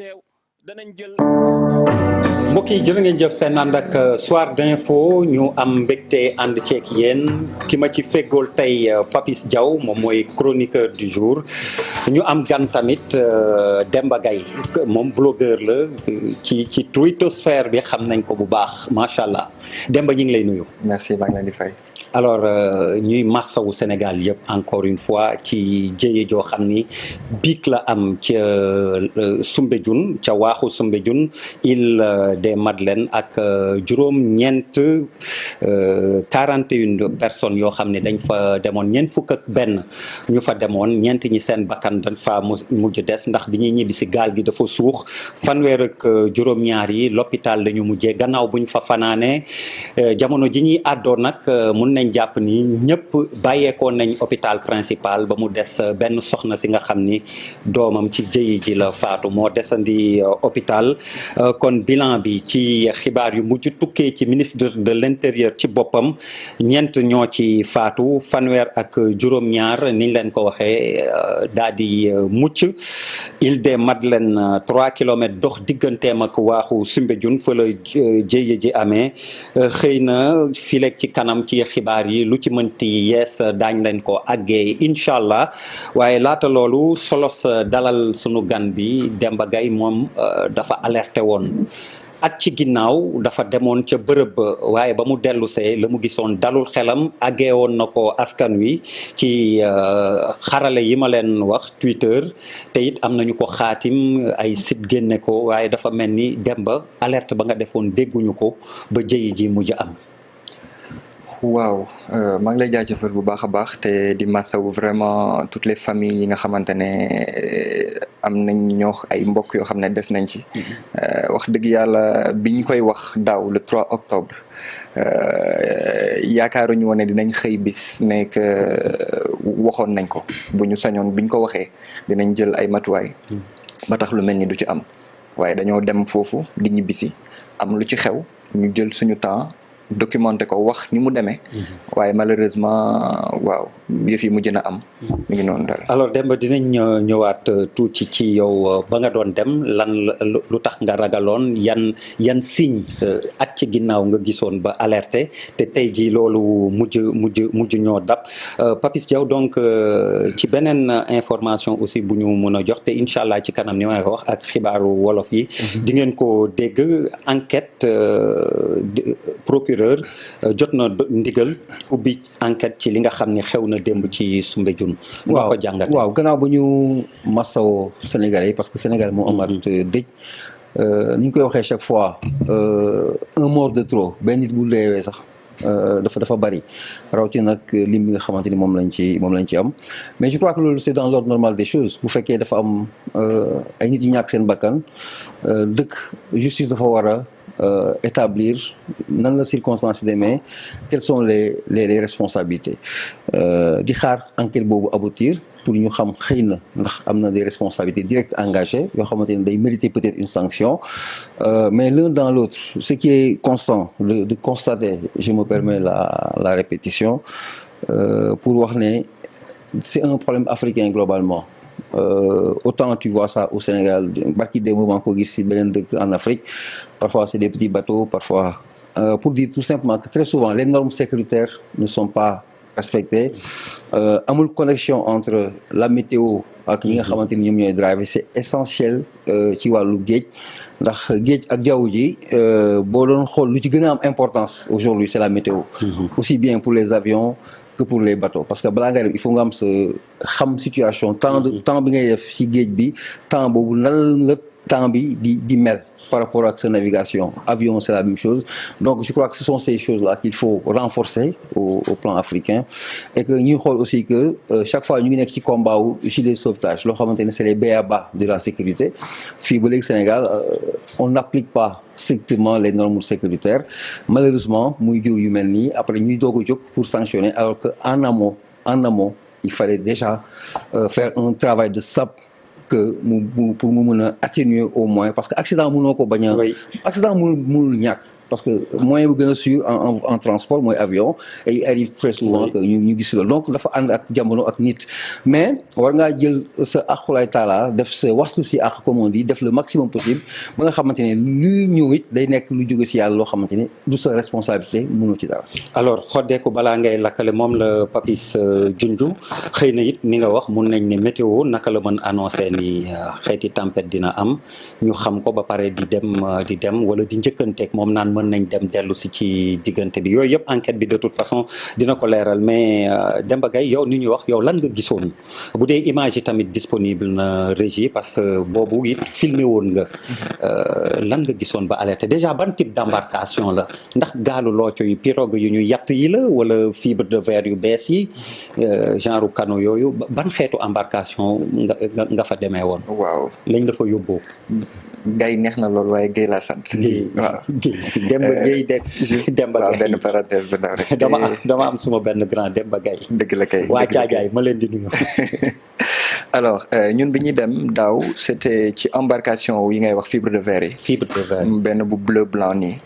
teew danañ jël. mbokk yi jërë ngeen jëf seen ànd ak soir d'info ñu am mbégte ànd ceeg yéen ki ma ci feggool tey Papis Diaw moom mooy chroniqueur du jour ñu am gan tamit Demba Gaye moom blogueur la ci twittosphère bi xam nañ ko bu baax macha allah Demba ñu ngi lay nuyu. merci maa ngi leen di fay. alors ñuy massawu Sénégal yëpp encore une fois ci jëye joo xam ni biig la am ca Soumbédioune ca waaxu Soumbédioune île des Madeleines ak juróom-ñeent 41 personnes yoo xam ne dañ fa demoon ñeent fukk ak benn ñu fa demoon ñeent ñi seen bakkan dañ fa mujj des ndax bi ñuy ñibbi si gaal gi dafa suux fanweer ak juróom-ñaar yi l'hôpital la ñu mujjee gannaaw buñ fa fanaanee jamono ji ñuy àddoo nag mun nañ jàpp ni ñëpp bàyyeekoon nañ hôpital principal ba mu des benn soxna si nga xam ni doomam ci jëyi ji la faatu moo desandi hôpital kon bilan bi ci xibaar yu mujj tukkee ci ministre de l'intérieur ci boppam ñeent ñoo ci faatu fanweer ak juróom-ñaar niñ leen ko waxee daal di mucc île des Madeleines 3 kilomètres dox digganteem ak waaxu Soumbédioune fa la jëye ji amee xëy na fileeg ci kanam ci xibaar yi lu ci mënti yees daañ leen ko àggee incha allah waaye laata loolu solos dalal sunu gan bi Demba Gaye moom dafa alerté woon at ci ginnaaw dafa demoon ca bërëb waaye ba mu dellusee la mu gisoon dalul xelam àggee woon na ko askan wi ci xarale yi ma leen wax Twitter te it am nañu ko xaatim ay site génne ko waaye dafa mel ni Demba alerte ba nga defoon dégguñu ko ba jëyi ji mujj am. waaw maa ngi lay jaajëfal bu baax a baax te di masawu vraiment toutes les familles yi nga xamante ne am nañ ñoo ay mbokk yoo xam ne des nañ ci. wax dëgg yàlla bi ñu koy wax daaw le 3 octobre yaakaaruñu woon ne dinañ xëy bis ne que waxoon nañ ko bu ñu sañoon bi ñu ko waxee dinañ jël ay matuwaay. ba tax lu mel ni du ci am waaye dañoo dem foofu di ñibbisi am lu ci xew ñu jël suñu temps. documenté ko wax ni mu demee. waaye malheureusement waaw yëf yi mujj na am. mi ngi noonu daal. alors Demba dinañ ñëwaat tuuti ci yow ba nga doon dem lan lu tax nga ragaloon yan signe at ci ginnaaw nga gisoon ba alerté te tey jii loolu mujj ñoo dab Papis Diaw donc ci beneen information aussi bu ñu mën a jox te incha allah ci kanam ni ma ko wax ak xibaaru wolof yi. di ngeen ko dégg enquête procureur. jot na ndigal ubbi enquête ci li nga xam ne xew na démb ci Soumbédioune. waaw ko jàngatee waaw gannaaw bu ñu masawoo Sénégalais yi parce que Sénégal moo amaat dëj ni ñu koy waxee chaque fois un mort de trop benn nit bu deewee sax dafa bari rawatina nag lim bi nga xamante ni moom lañ ci am mais je crois que loolu c'est dans l'ordre normal des choses bu fekkee dafa am ay nit yu ñàkk seen bakkan dëkk justice dafa war a établir nan la circonstances yi demee quelles sont les responsabilités di xaar enquête boobu aboutir pour ñu xam xëy na ndax am na des responsabilités directes engagées yoo xamante ne day mériter peut-être une sanction mais l'un dans l'autre ce qui est constant de constater je me permets la répétition pour wax ne c'est un problème africain globalement. Autant tu vois ça au Sénégal barki des moments ko gis ci beneen dëkk en Afrique parfois c'est des petits bateaux parfois pour dire tout simplement que très souvent les normes sécuritaires ne sont pas respectées amul connexion entre la météo ak ñi nga xamante ni ñoom ñooy driver c'est essentiel ci wàllu géej ndax géej ak jaww ji boo doon xool lu ci gën a am importance aujourd'hui c'est la météo aussi bien pour les avions que pour les bateaux parce que balaa nga dem il faut nga am sa xam situation temps bi ngay def ci géej bi temps boobu nan la temps bi di mel par rapport ak sa navigation avion c'est la même chose donc je crois que ce sont ces choses-là qu'il faut renforcer au plan africain et que ñuy xool aussi que chaque fois ñu ngi nekk ci combat wu gilet de sauvetage loo xamante ne c'est les b.a-ba de la sécurité fii ba léegi Sénégal on n'applique pas strictement les normes sécuritaires malheureusement muy jur yu mel nii après ñuy doog a jóg pour sanctionner alors que en amont il fallait déjà faire un travail de sape que pour mu mën a atténuer au moins parce que accident mënoo ko bañ a accident mënul ñàkk parce que moyen bu gën a sûr en transport mooy avion et il arrive très souvent que ñu gis loolu donc dafa ànd ak jamono ak nit mais war ngaa jël sa aqulaay taala def sa waslu si ak comme on dit def le maximum possible ba nga xamante ne luy ñëw it day nekk lu jóge si yàlla loo xamante ne du sa responsabilité mënoo ci dara. alors xoddeeku balaa ngay lakkale moom la Papis junju xëy na it ni nga wax mun nañ ne météo naka la mën annoncé ni xeeti tempête dina am ñu xam ko ba pare di dem wala di njëkkanteeg moom naan mën nañ dem dellu si ci diggante bi yooyu yëpp enquête bi de toute façon dina ko leeral mais Demba Gaye yow ni ñuy wax yow lan nga gisoon bu dee image yi tamit disponible na régie parce que boobu it filmé woon nga lan nga gisoon ba alerté déjà ban type d'embarcation la ndax gaalu looco yu pirogue yu ñu yatt yi la wala fibre de verre yu bees yi genre canot yooyu ban xeetu embarcation nga fa demee woon. waaw lañ la fa yóbboo. Gaye neex na loolu waaye Gaye laa sant. waaw Demba Gaye Demba Gaye benn parenthèse bu ndaw rek. dama am suma benn grand Demba Gaye. dëgg la kay waa Caajaay ma leen di nuyu. alors ñun bi ñuy dem daaw c'était ci embarcation yi ngay wax fibre de verre yi. fibre de verre benn bu bleu blanc nii.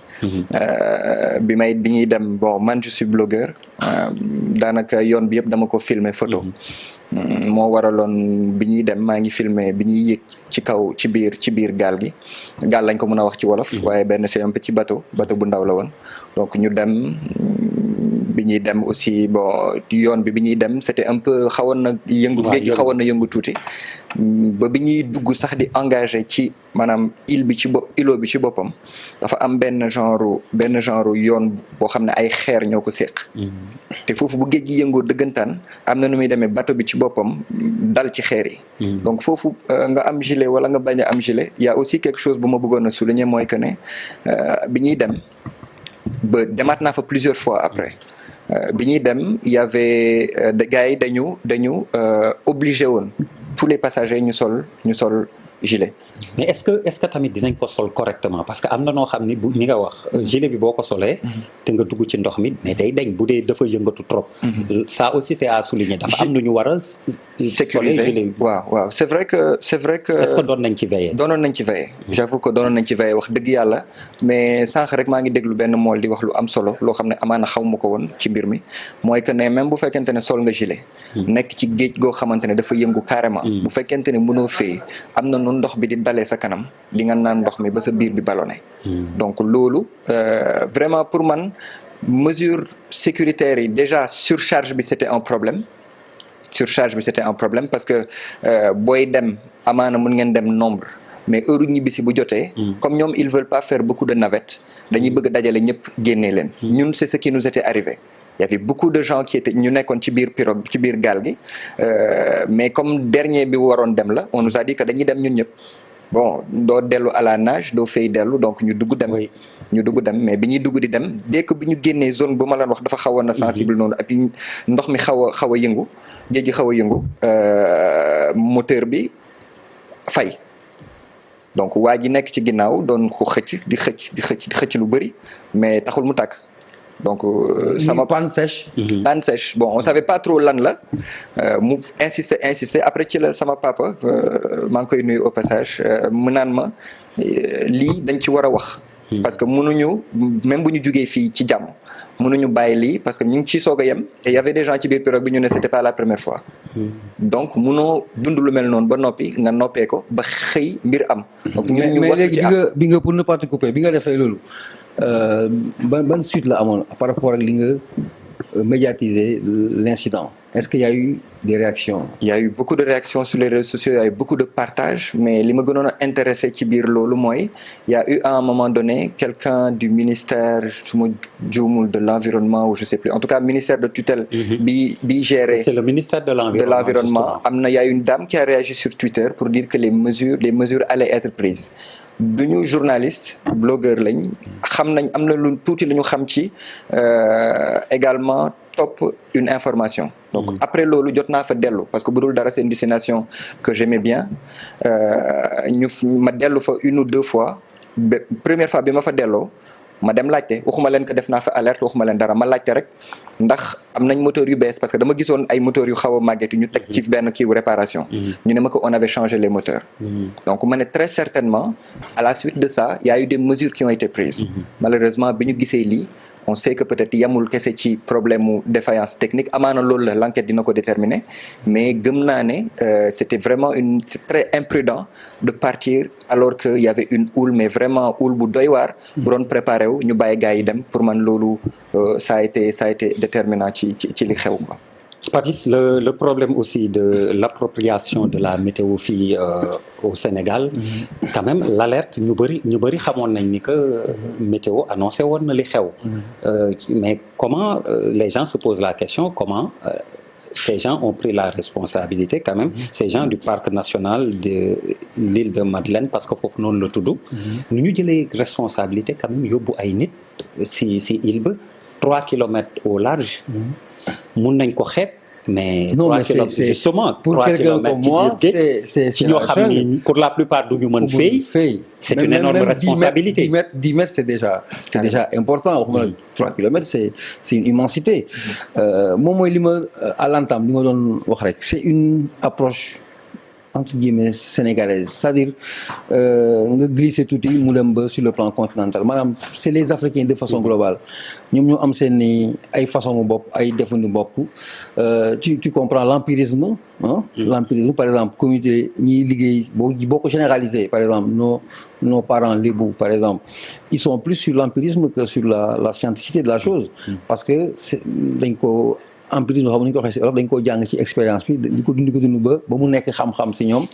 bi ñuy dem bon man je suis blogueur daanaka yoon bi yëpp dama ko filmer photo. moo waraloon bi ñuy dem maa ngi filmer bi ñuy yéeg ci kaw ci biir gaal gi gaal lañ ko mën a wax ci wolof. waaye benn c'est un petit bateau bu ndaw la woon donc ñu dem. bi ñuy dem aussi bon yoon bi ñuy dem c'était un peu xawoon na yëngu géej gi xawoon na yëngu tuuti ba bi ñuy dugg sax di engagé ci maanaam îlot bi ci boppam dafa am benn genre yoon boo xam ne ay xeer ñoo ko séq te foofu bu géej gi yëngoo dëggantaan am na nu muy demee bateau bi ci boppam dal ci xeer yi donc foofu nga am gilet wala nga bañ a am gilet y a aussi quelque chose bu ma bëggoon a souligner mooy que ne bi ñuy dem ba demaat naa fa plusieurs fois après bi ñuy dem y avait gars yi dañu obligé woon tous les passagers ñu sol gilet. mais est-ce que tamit dinañ ko sol correctement parce que am na noo xam ni ni nga wax gilet bi boo ko solee te nga dugg ci ndox mi mais day dañ bu dee dafa yëngatu trop. ça aussi c'est à souligner dafa am nu ñu war a sécuriser gilet bi waaw c'est vrai que est-ce que doon nañ ci veiller. doonoon nañ ci veiller. j'avoue que doonoon nañ ci veiller wax dëgg yàlla mais sànq rek maa ngi déglu benn mool di wax lu am solo loo xam ne amaana xaw ma ko woon ci mbir mi mooy que ne même bu fekkente ne sol nga gilet. nekk ci géej goo xamante ne dafa yëngu carrément. bu fekkente ne mënoo fee am na nu ndox bi di dalee sa kanam di nga naan ndox mi ba sa biir bi ballonné. donc loolu vraiment pour man mesure sécuritaire yi déjà surcharge bi c'était un problème parce que booy dem amaana mën ngeen dem nombre mais heure ñibbisi bu jotee comme ñoom ils veulent pas faire beaucoup de navettes dañuy bëgg dajale ñëpp génnee leen ñun c'est ce qui nous était arrivé. Il y avait beaucoup de gens qui étaient ñu nekkoon ci biir pirogue ci biir gaal gi mais comme dernier bi waroon dem la on nous a dit que dañuy dem ñun ñëpp bon doo dellu à la nage doo fay dellu donc ñu dugg dem mais bi ñuy dugg di dem dès que bi ñu génnee zone bu ma leen wax dafa xawoon na sensible noonu et puis ndox mi xaw a yëngu géej gi xaw a yëngu moteur bi fay donc waa ji nekk ci ginnaaw doon ko xëcc di xëcc lu bëri mais taxul mu tàkk. donc sama panne sèche. Bon on savait pas trop lan la mu insister après ci la sama papa maa ngi koy nuyu au passage mu naan ma lii dañ ci war a wax. parce que mënuñu même bu ñu jugee fii ci jàmm mënuñu bàyyi lii parce que ñu ngi ciy soog a yem et y avait des gens ci biir pirogue bi ñu ne c'était pas la première fois. donc mënoo dund lu mel noonu ba noppi nga noppee ko ba xëy mbir am. donc ñun ñu mais léegi bi nga pour ne pas te couper bi nga defee loolu. ban suite la amoon par rapport ak li nga médiatiser l'incident est-ce qu'il y a eu des réactions? Il y a eu beaucoup de réactions sur les réseaux sociaux, il y a eu beaucoup de partages mais li ma gënoon a intéressé ci biir loolu mooy il y a eu à un moment donné quelqu'un du ministère su ma juumul de l'environnement ou je sais plus en tout cas ministère de tutelle bi géré c'est le ministère de l'environnement am na il y a une dame qui a réagi sur Twitter pour dire que les mesures allaient être prises. duñu journaliste blogueur lañ xam nañ am na lu tuuti lu ñu xam ci également topp une information donc après loolu jot naa fa dellu parce que bu dul dara c'est une destination que j'aimais bien ma dellu fa une ou deux fois première fois bi ma fa delloo ma dem laajte waxuma leen que def naa fa alerte waxuma leen dara ma laajte rek ndax am nañ moteur yu bees parce que dama gisoon ay moteurs yu xaw a màgget yu ñu teg ci benn kiiwu réparation ñu ne ma que on avait changé les moteurs donc ma ne très certainement à la suite de ça il y a eu des mesures qui ont été prises malheureusement bi ñu gisee lii on sait que peut-être yamul kese ci problème mu défaillance technique amaana loolu la l'enquête dina ko déterminer mais gëm naa ne c'était vraiment c'est très imprudent de partir alors que y avait une houle mais vraiment houle bu doy waar bu doon préparé wu ñu bàyyi gars yi dem pour man loolu ça a été déterminant ci li xew quoi. Patrice, le problème aussi de l'appropriation de la météo fii au Sénégal quand même l'alerte ñu bëri xamoon nañ ni que météo annoncé woon na li xew mais comment les gens se posent la question comment ces gens ont pris la responsabilité quand même ces gens du parc national de l'île de Madeleine parce que foofu noonu la tudd nu ñu jëlee responsabilité quand même yóbbu ay nit si île ba 3 kilomètres au large mun nañ ko xeeb mais non, 3 mais kilomètres justement pour 3 quelqu'un kilomètres comme moi c'est ci ñoo xam ni pour la plupart du ñu mën fay c'est une énorme responsabilité 10 mètres c'est déjà important waxuma la 3 kilomètres c'est une immensité moom mooy li ma à l'entame li ma doon wax rek c'est une approche entre guillemets sénégalaise c'est-à-dire nga glisser tuuti mu dem ba sur le plan continental maanaam c'est les Africains de façon globale ñoom ñoo am seen ay façon bopp ay definu bopp tu comprends l'empirisme l'empirisme par exemple communauté ñiy liggéey boo ko généraliser par exemple nos parents lébou par exemple ils sont plus sur l'empirisme que sur la scientificité de la chose parce que dañ ko empirisme xam ni ko waxee si Europe dañ koo jàng ci expérience bi di ko dund ba mu nekk xam-xam si ñoom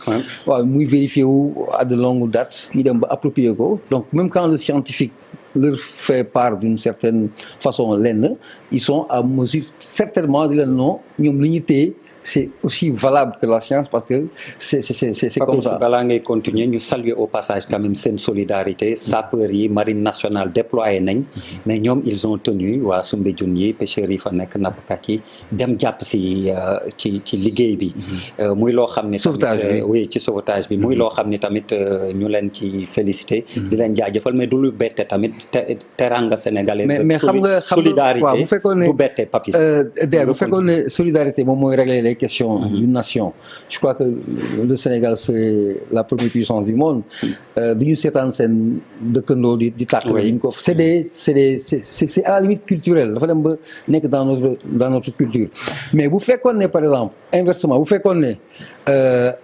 waaw muy vérifier wu à de longue date ñu dem ba approprier ko donc même quand le scientifique leur fait part d'une certaine façon lenn ils sont à mesure certainement di leen non ñoom li ñu téye c'est aussi valable que la science parce que c'est comme ça. balaa ngay continuer ñu saluer au passage quand même seen solidarité sapeurs yi marine nationale déployé nañ mais ñoom ils ont tenu waa Soumbédioune yi pêcheurs yi fa nekk nappkat yi dem jàpp ci liggéey bi muy loo xam ne tamit oui ci sauvetage bi muy loo xam ne tamit ñu leen ci féliciter di leen jaajëfal mais du lu bette tamit teranga sénégalais mais xam nga solidarité bu fekkoon ne du bette Papis bu fekkoon ne solidarité moom mooy régler les questions d'une nation je crois que le Sénégal c'est la première puissance du monde bi ñu seetaan seen dëkkandoo di tàkk la ñu ko c'est à la limite culturel dafa dem ba nekk dans notre culture mais bu fekkoon ne par exemple inversement bu fekkoon ne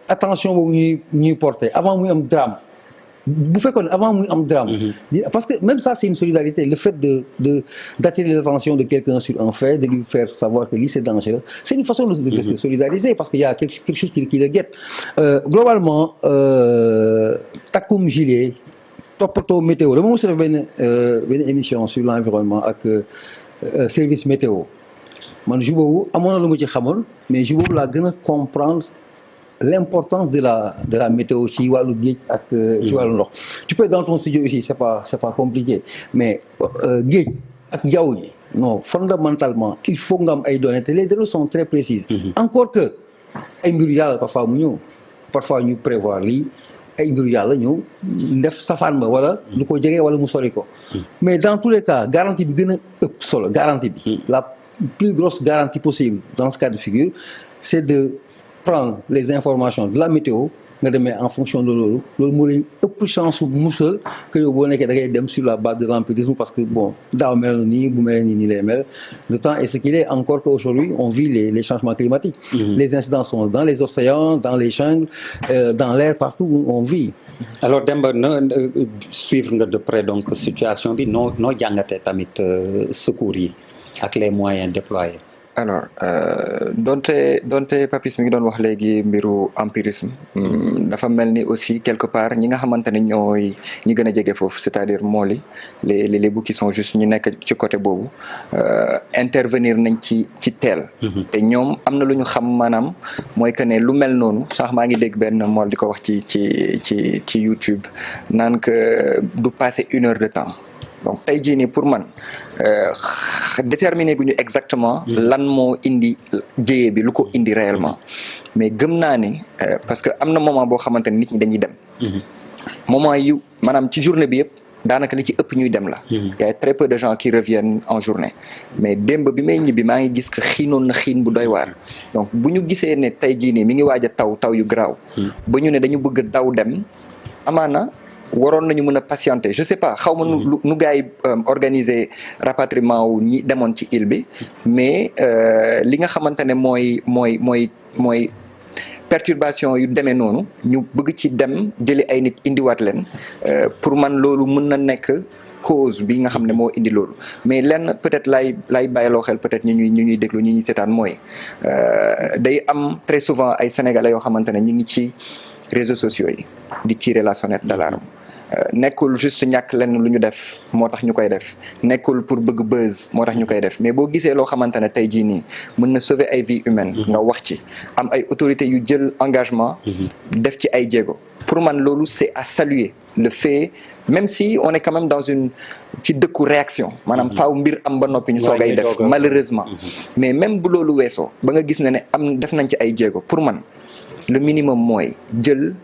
attention boobu ñuy porter avant muy am drame bu fekkoon avant muy am drame parce que même ça c'est une solidarité le fait d'attirer l'attention de quelqu'un sur un fait de lui faire savoir que lii c'est dangereux c'est une façon de se solidariser parce qu'il y a quelque chose qui le guette globalement takkum gilet toppatoo météo dama mos a def benn émission sur l'environnement ak service météo man jour boobu amoon na lu ma ci xamoon mais jour boobu laa gën a comprendre l'importance de la météo ci wàllu géej ak ci wàllu ndox tu peux être dans ton studio ici c'est pas compliqué mais géej ak jaww ji non fondamentalement il faut nga am ay données te les données sont très précises encore que ay mbiru yàlla parfois mu ñëw parfois ñu prévoir lii ay mbiru yàlla ñëw def safaan ba wala lu ko jege wala mu sori ko mais dans tous les cas garantie bi gën a ëpp solo garantie bi la plus grosse garantie possible dans ce cas de figure c'est de prendre les informations de la météo nga demee en fonction de loolu moo lay ëpp chance bu musal que yow boo nekkee da ngay dem sur la base de l'empirisme parce que bon daaw mel na nii bu mel nii lay mel le temps est ce qu'il est encore qu'aujourd'hui on vit les changements climatiques les incidents sont dans les océans dans les jungles dans l'air partout où on vit alors Demba suivre nga de près donc situation bi noo jàngatee tamit secours yi ak les moyens déployés alors donte Papis mi ngi doon wax léegi mbiru empirisme dafa mel ni aussi quelque part ñi nga xamante ne ñooy ñi gën a jege foofu c'est-à-dire mool yi les bouts qui sont juste ñi nekk ci côté boobu intervenir nañ ci teel te ñoom am na lu ñu xam maanaam mooy que ne lu mel noonu sax maa ngi dégg benn mool di ko wax ci YouTube naan que du passer 1 heure de temps donc tey jii nii pour man déterminer gu ñu exactement lan moo indi jéyee bi lu ko indi réellement mais gëm naa ni parce que am na moment boo xamante ne nit ñi dañuy dem moment yu maanaam ci journée bi yëpp daanaka li ci ëpp ñuy dem la. y a très peu de gens qui reviennent en journée. mais démb bi may ñibbi maa ngi gis que xiinoon na xiin bu doy waar. donc bu ñu gisee ne tey jii nii mi ngi waaj a taw yu garaaw. ba ñu ne dañu bëgg daw dem amaana. waroon nañu mën a patienter je sais pas xaw ma nu gars yi organiser rapatriement wu ñi demoon ci île bi mais li nga xamante ne mooy perturbation yu demee noonu ñu bëgg ci dem jëli ay nit indiwaat leen pour man loolu mën na nekk cause bi nga xam ne moo indi loolu mais lenn peut-être lay bàyyiloo xel peut-être ñi ñuy déglu ñi ñuy seetaan mooy day am très souvent ay sénégalais yoo xamante ne ñi ngi ci réseaux sociaux yi di tirer la sonnette d'alarme nekkul juste ñàkk lenn lu ñu def moo tax ñu koy def nekkul pour bëgg buzz moo tax ñu koy def mais boo gisee loo xamante ne tey jii nii mën na sauver ay vies humaines nga wax ci am ay autorités yu jël engagement def ci ay jéego pour man loolu c'est à saluer le fait même si on est quand même dans une ci dëkku réaction maanaam faaw mbir am ba noppi ñu soogay def malheureusement mais même bu loolu weesoo ba nga gis ne am def nañ ci ay jéego pour man le minimum mooy jël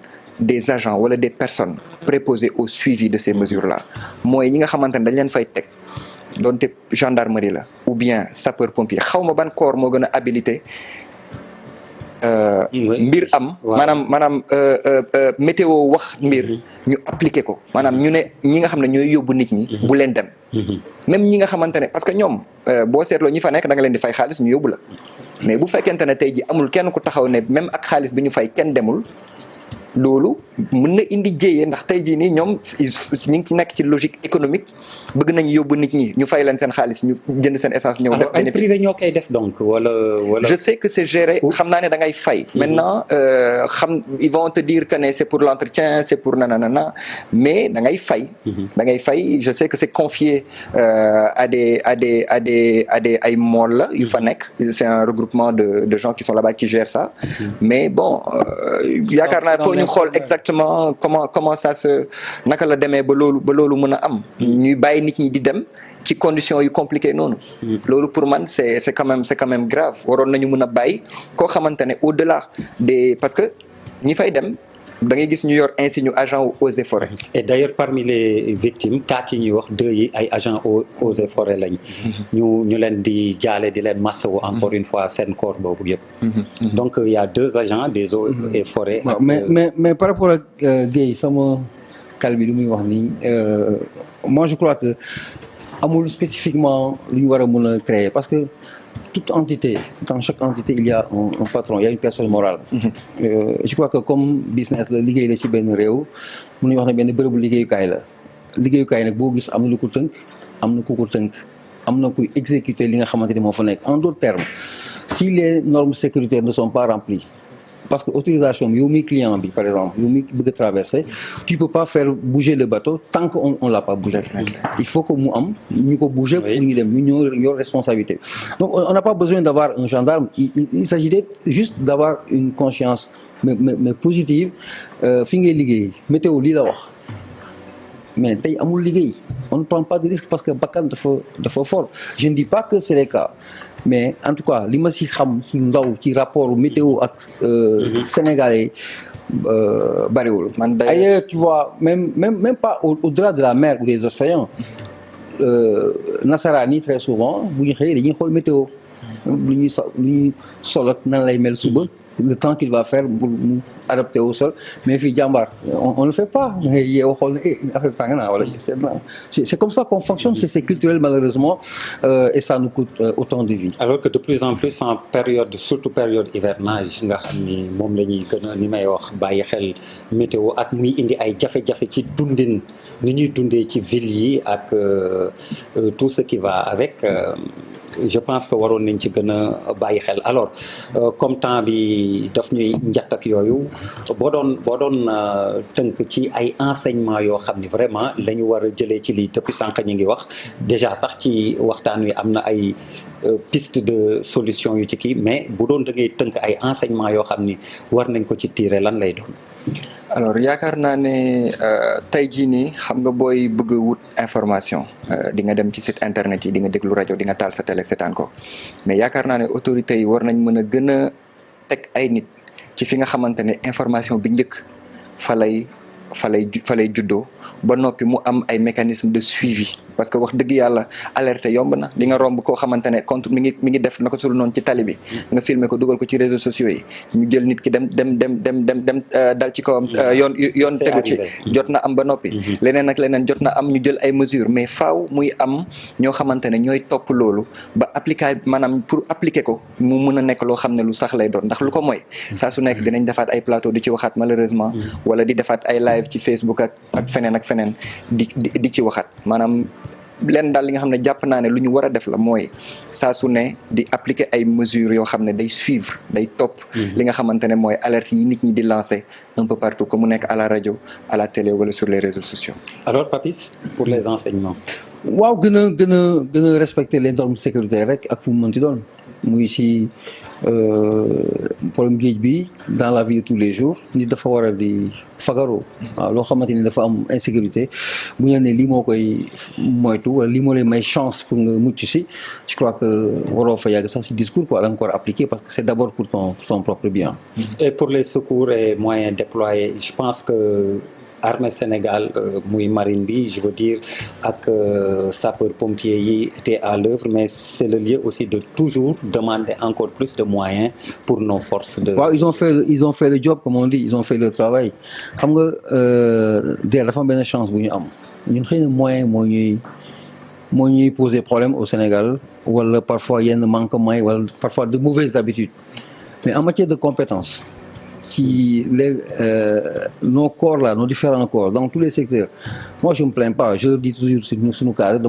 des agents wala des personnes préposées au suivi de ces mesures-là mooy ñi nga xamante ne dañ leen fay teg doonte gendarmerie la ou bien sapeur-pompier xaw ma ban corps moo gën a habilité mbir am maanaam météo wax mbir ñu appliquer ko maanaam ñu ne ñi nga xam ne ñooy yóbbu nit ñi bu leen dem même ñi nga xamante ne parce que ñoom boo seetloo ñi fa nekk da nga leen di fay xaalis ñu yóbbu la mais bu fekkente ne tey ji amul kenn ku taxaw ne même ak xaalis bi ñu fay kenn demul loolu mën na indi jéyee ndax tey jii nii ñoom ñu ngi ci nekk ci logique économique bëgg nañu yóbbu nit ñi ñu fay leen seen xaalis ñu jënd seen essence ñëw def bénéfice. ay privé ñoo koy def donc wala. je sais que c'est géré xam naa ne da ngay fay. maintenant ils vont te dire que ne c'est pour l'entretien c'est pour nanana mais da ngay fay. da ngay fay je sais que c'est confié à des ay mool la yu fa nekk c'est un regroupement de gens qui sont là-bas qui gèrent ça mais bon yaakaar naa ñu xool exactement comment ça se naka la demee ba loolu mën a am ñuy bàyyi nit ñi di dem ci conditions yu compliquées noonu loolu pour man c'est quand même grave waroon nañu mën a bàyyi koo xamante ne au-delà des parce que ñi fay dem da ngay gis ñu yor insigne agent eaux et forêts. et d'ailleurs parmi les victimes cas yi ñuy wax deux yi ay agent eaux et forêts lañ. ñu leen di jaale di leen massawu encore une fois seen corps boobu yëpp. donc il y a deux agents des eaux et forêts. mais par rapport ak Guèye sama kal bi lu muy wax nii moi je crois que amul spécifiquement lu ñu war a mën a créer parce que. toute entité, dans chaque entité, il y a un patron, il y a une personne morale. Je crois que comme business, la liggéey la ci benn réew, mun nañu wax ne benn bërëbu liggéeyukaay la. liggéeyukaay nag boo gis am na lu ko tënk, am na ku ko tënk, am na kuy exécuter li nga xamante ni moo fa nekk. En d'autres termes, si les normes sécuritaires ne sont pas remplies, parce que autorisation bi yow mi client bi par exemple yow mi bëgg a traverser tu peux pas faire bouger le bateau tant que on l'a pas bougé. Il faut que mu am ñu ko bouger pour ñu dem ñu ñoo yor responsabilité. Donc on n'a pas besoin d'avoir un gendarme il s'agit juste d'avoir une conscience mais positive fi ngay liggéey météo lii la wax mais tey amul liggéey on ne prend pas de risque parce que bakkan dafa fort je ne dis pas que c'est le cas mais en tout cas li ma si xam ci ndaw ci rapport météo ak sénégalais bariwul. Ailleurs tu vois même pas au-delà de la mer ou des océans nasaraan yi très souvent bu ñu xëyee dañuy xool météo lu ñuy sol ak nan lay mel suba. Le temps qu'il va faire pour mu adapter au sol mais fii jàmbaar on ne fait pas ngay yeewu xool ne affaire tàng naa wala c'est comme ça qu'on fonctionne c'est culturel malheureusement et ça nous coûte autant de vie. Alors que de plus en plus en période surtout période hivernage nga xam ni moom la ñuy gën a ni may wax bàyyi xel météo ak muy indi ay jafe-jafe ci dundin ni ñuy dundee ci ville yi ak tout ce qui va avec. Je pense que waroon nañ ci gën a bàyyi xel alors comme temps bi daf ñuy njatt ak yooyu boo doon tënk ci ay enseignements yoo xam ni vraiment la ñu war a jëlee ci lii depuis sànq ñu ngi wax déjà sax ci waxtaan wi am na ay piste de solution yu ci kii mais bu doon da ngay tënk ay enseignements yoo xam ni war nañ ko ci tirer lan lay doon. alors yaakaar naa ne tey jii nii xam nga booy bëgg wut information di nga dem ci site internet yi di nga déglu rajo di nga taal sa télé seetaan ko mais yaakaar naa ne autorités yi war nañ mën a gën a teg ay nit ci fi nga xamante ne information bi njëkk fa lay fa lay juddoo ba noppi mu am ay mécanismes de suivi parce que wax dëgg yàlla alerte yomb na di nga romb koo xamante ne compte mi ngi def naka sul noonu ci tali bi nga filmer ko dugal ko ci réseaux sociaux yi ñu jël nit ki dem dal ci kawam yoon tegu ci jot na am ba noppi leneen ak leneen jot na am ñu jël ay mesures mais faaw muy am ñoo xamante ne ñooy topp loolu ba maanaam pour appliquer ko mu mën a nekk loo xam ne lu sax lay doon ndax lu ko mooy saa su nekk dinañ defaat ay plateau di ci waxaat malheureusement wala di defaat ay live ci Facebook ak feneen di ci waxaat maanaam leen daal li nga xam ne jàpp naa ne lu ñu war a def la mooy saa su ne di appliquer ay mesures yoo xam ne day suivre day topp li nga xamante ne mooy alerte yi nit ñi di lancer un peu partout que mu nekk à la radio à la télé wala sur les réseaux sociaux. Alors Papis pour les enseignements. waaw gën a respecter les normes sécuritaires rek ak fu mu mënti doon muy si problème géej bi dans la vie de tous les jours nit dafa war a di fagaru waaw loo xamante ni dafa am insécurité bu ñu la ne lii moo koy moytu wala lii moo lay may chance pour nga mucc si je crois que waroo fa yàgg sax si discours quoi da nga ko war a appliquer parce que c'est d'abord pour ton propre bien. Et pour les secours et moyens déployés je pense que Armée Sénégal muy marine bi je veux dire ak sapeurs-pompiers yi étaient à l'œuvre mais c'est le lieu aussi de toujours demander encore plus de moyens pour nos forces de. waaw ils ont fait le job comme on dit ils ont fait le travail xam nga dafa am benn chance bu ñu am ñun xëy na moyen moo ñuy poser problème au Sénégal wala parfois yenn manquements yi wala parfois de mauvaises habitudes mais en matière de compétences. Si nos corps là, nos différents corps, dans tous les secteurs, moi je me plains pas, je le dis toujours sur nos cadres,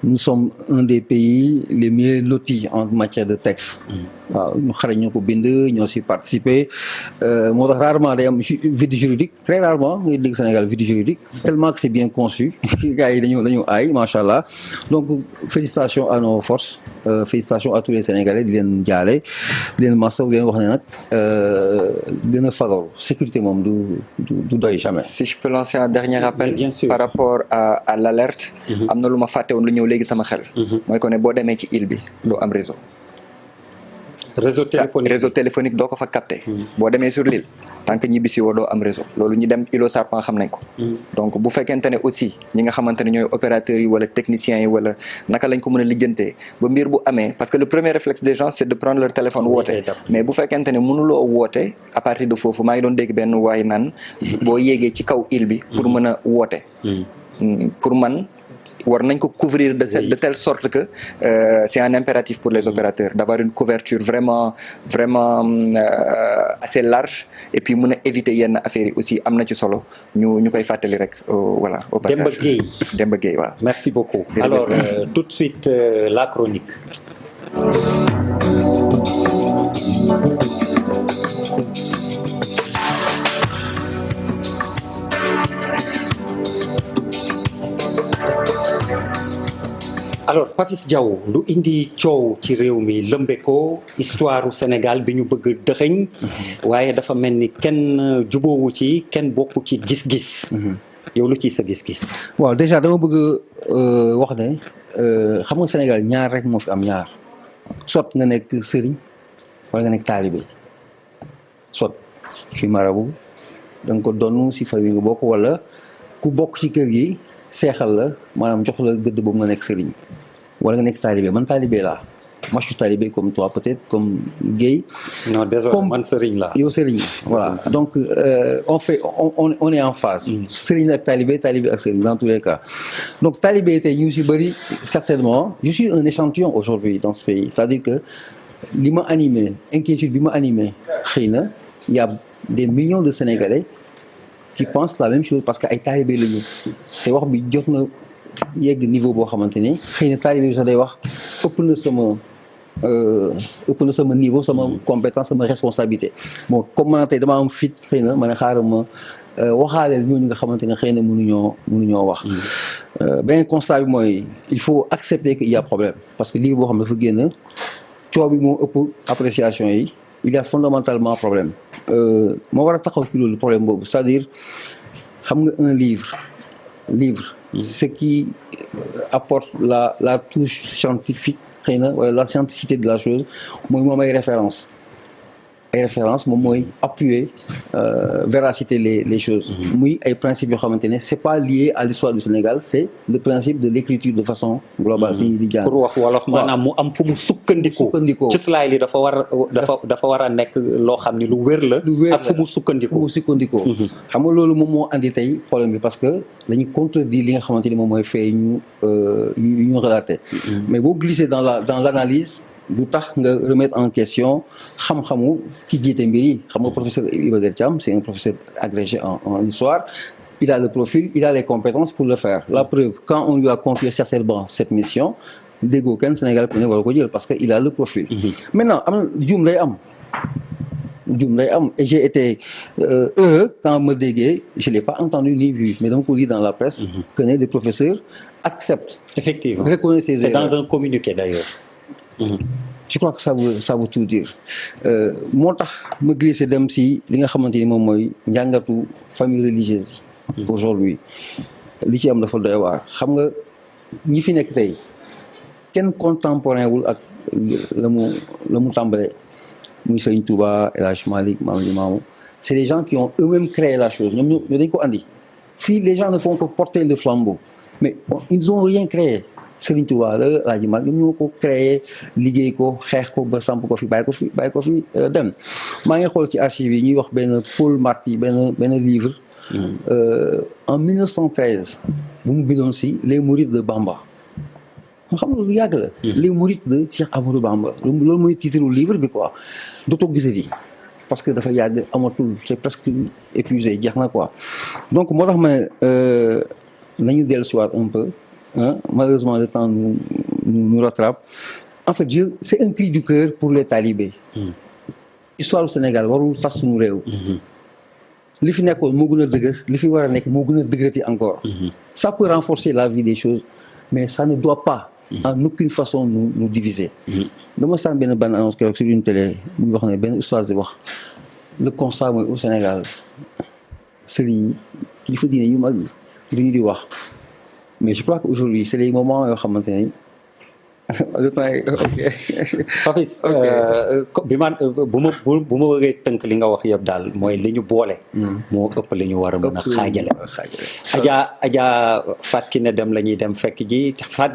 nous sommes un des pays les mieux lotis en matière de texte. waaw ñu xarañ ñoo ko bind ñoo si participer moo tax rarement day am vide juridique très rarement ngay dégg Sénégal vide juridique tellement que c'est bien conçu gars yi dañu aay macha allah donc félicitations à nos forces félicitations à tous les Sénégalais di leen jaale di leen masaw di leen wax ne nag gën a fagaru sécurité moom du doy jamais. Si je peux lancer un dernier appel par rapport à l'alerte am na lu ma fàtte woon lu ñëw léegi sama xel mooy ko ne boo demee ci île bi doo am réseau réseau téléphonique doo ko fa capté boo demee sur l'île tant que ñibbisi woo doo am réseau loolu ñi dem îlot Sarpan xam nañ ko donc bu fekkente ne aussi ñi nga xamante ne ñooy opérateurs yi wala techniciens yi wala naka lañ ko mën a lijjantee ba mbir bu amee parce que le premier réflexe des gens c'est de prendre leur téléphone woote mais bu fekkente ne mënuloo woote à partir de foofu maa ngi doon dégg benn waay naan boo yéegee ci kaw île bi pour mën a woote pour man war nañ ko couvrir de telle sorte que c'est un impératif pour les opérateurs d'avoir une couverture vraiment assez large et puis mën a éviter yenn affaires yi aussi am na ci solo ñu koy fàttali rek voilà au passage Demba Gueye voilà. Merci beaucoup. Alors tout de suite la chronique. alors Papis Diaw lu indi coow ci réew mi lëmbe ko histoire Sénégal bi ñu bëgg dëxëñ waaye dafa mel ni kenn jubóowu ci kenn bokku ci gis-gis yow lu ci sa gis-gis. waaw déjà dama bëgg wax ne xam nga Sénégal ñaar rek moo fi am ñaar soit nga nekk sëriñ wala nga nekk taalibe soit fi marabu da nga ko donn si famille nga bokk wala ku bokk ci kër gi seexal la maanaam jox la gëdd boobu nga nekk sëriñ wala nga nekk talibé man talibé laa moi je suis talibé comme toi peut-être comme Guèye. non désolé man sëriñ laa. yow sëriñ voilà donc on est en phase. sëriñ ak talibé ak sëriñ dans tous les cas donc talibé tey ñu si bëri certainement je suis un échantillon aujourd'hui dans ce pays c'est-à-dire que li ma animé inquiétude bi ma animé xëy na y a des millions de Sénégalais qui pensent la même chose parce que ay talibé la ñu te wax bi jot na yegg niveau boo xamante ni xëy na talibé bi sax day wax ëpp na sama niveau sama compétence sama responsabilité bon comme man tey dama am fit xëy na ma ne xaaral ma waxaaleel ñooñu nga xamante ne xëy na mënuñoo wax beneen constat bi mooy il faut accepter qu'il y a problème parce que livre boo xam ne dafa génn coow bi moo ëpp appréciation yi il y a fondamentalement problème moo war a taxaw ci loolu problème boobu c'est-à-dire xam nga un livre ce qui apporte la touche scientifique xëy na wala la scientificité de la chose mooy moom ay référence ay références moom mooy appuyer véracité les choses. muy ay principes yoo xamante ne c'est pas lié à l'histoire du Sénégal c'est le principe de l'écriture de façon globale. suñu di jàng pour wax wolof maanaam mu am fu mu sukkandikoo ci slide li dafa war a nekk loo xam ni lu wér la. ak fu mu sukkandikoo. xam nga loolu moom moo andi tey problème bi parce que dañuy contredire li nga xamante ni moom mooy fait ñu relaté. mais boo glisser dans l'analyse du tax nga remettre en question xam-xamu ki jiite mbir yi xam nga professeur Iba Der Thiam c'est un professeur agrégé en histoire il a le profil il a les compétences pour le faire la preuve quand on lui a confié certainement cette mission déggoo kenn Sénégal ku ne war ko jël parce que il a le profil maintenant am juum lay am et j'ai été heureux quand me déggee je l'ai pas entendu ni vu mais donc on lit dans la presse que les professeurs acceptent effectivement reconnaissent ses erreurs. C'est dans un communiqué d'ailleurs. Je crois que ça veut tout dire moo tax ma glissé dem si li nga xamante ni moom mooy njàngatu famille religieuse yi aujourd'hui li ci am dafa doy waar xam nga ñi fi nekk tey kenn contemporain wul ak la mu tàmbalee muy Sëriñ Touba El Hadj Malick Maam Limaamu c'est des gens qui ont eux-mêmes créé la chose ñoom dañ ko andi fii les gens ne font que porter le flambeau mais ils ont rien créé Sëriñ Touba la El Hadj Malick ñoom ñoo ko créé liggéey ko xeex ko ba samp ko fi bàyyi ko fi dem maa ngi xool ci archives yi ñuy wax benn Paul Marty benn livre en 1913 bu mu bindoon si les mourides de Bamba nga xam nga lu yàgg la les mourides de Cheikh Amadou Bamba loolu mooy titre livre bi quoi dootoo gisati parce que dafa yàgg amatul c'est presque épuisé jeex na quoi donc moo tax ma nañu dellu siwaat un peu malheureusement le temps nous rattrape en fait c'est un cri du cœur pour les talibés histoire du Sénégal warul tas suñu réew li fi nekkoon moo gën a dëgër li fi war a nekk moo gën a dëgërati encore ça peut renforcer la vie des choses mais ça ne doit pas en aucune façon nous diviser dama sànn benn annonce keroog sur une télé muy wax ne benn oustaz di wax le constat mooy au Sénégal sëriñ yi li fa diine yu mag yi lu ñu di wax mais je crois qu'aujourd'hui c'est les moments yoo xamante ne le temps est ok. Papis bi man bu ma bëggee tënk li nga wax yëpp daal mooy li ñu boole. moo ëpp li ñu war a mën a xaajale. Adja Fatou Kiné Deme la ñuy dem fekk ji Fatou